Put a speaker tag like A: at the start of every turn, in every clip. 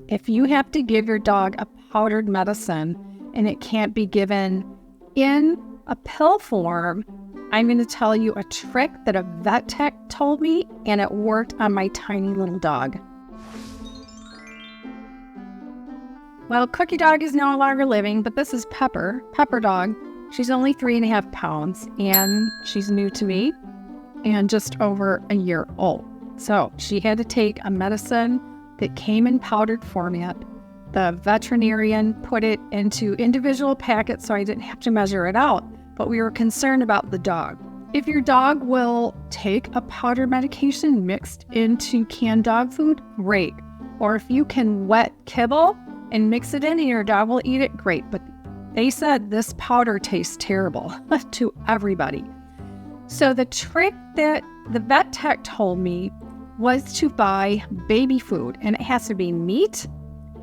A: if you have to give your dog a powdered medicine and it can't be given in a pill form, I'm going to tell you a trick that a vet tech told me, and it worked on my tiny little dog. Well, Cookie Dog is no longer living, but this is Pepper Dog. She's only 3.5 pounds, and she's new to me and just over a year old. So she had to take a medicine that came in powdered format. The veterinarian put it into individual packets so I didn't have to measure it out, but we were concerned about the dog. If your dog will take a powdered medication mixed into canned dog food, great. Or if you can wet kibble and mix it in and your dog will eat it, great. But they said this powder tastes terrible to everybody. So the trick that the vet tech told me was to buy baby food, and it has to be meat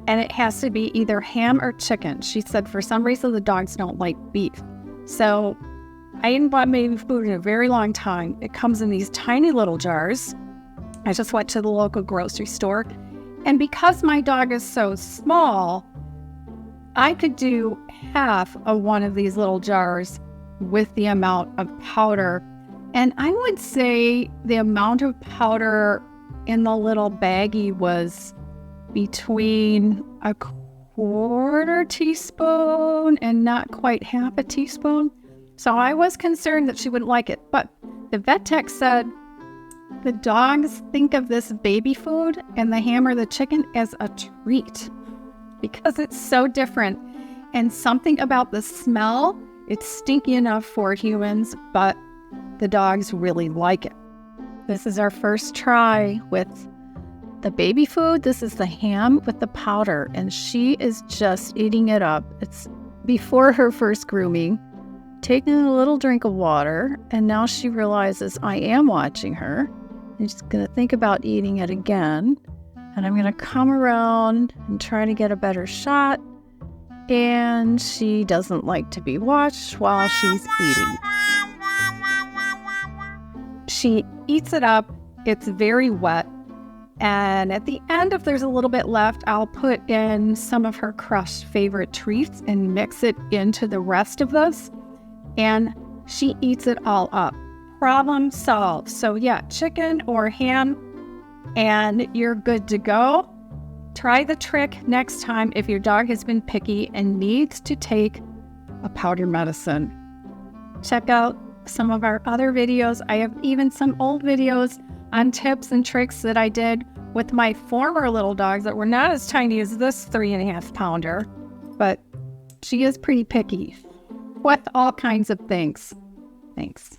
A: and it has to be either ham or chicken. She said for some reason the dogs don't like beef. So I hadn't bought baby food in a very long time. It comes in these tiny little jars. I just went to the local grocery store, and because my dog is so small, I could do half of one of these little jars with the amount of powder. And I would say the amount of powder in the little baggie was between a quarter teaspoon and not quite half a teaspoon. So I was concerned that she wouldn't like it. But the vet tech said the dogs think of this baby food and the ham or the chicken as a treat because it's so different. And something about the smell, it's stinky enough for humans, but the dogs really like it. This is our first try with the baby food. This is the ham with the powder, and she is just eating it up. It's before her first grooming, taking a little drink of water, and now she realizes I am watching her. And she's going to think about eating it again. And I'm going to come around and try to get a better shot. And she doesn't like to be watched while she's eating. She eats it up. It's very wet. And at the end, if there's a little bit left, I'll put in some of her crushed favorite treats and mix it into the rest of this. And she eats it all up. Problem solved. So yeah, chicken or ham, and you're good to go. Try the trick next time if your dog has been picky and needs to take a powder medicine. Check out some of our other videos. I have even some old videos on tips and tricks that I did with my former little dogs that were not as tiny as this 3.5 pounder, but she is pretty picky with all kinds of things. Thanks.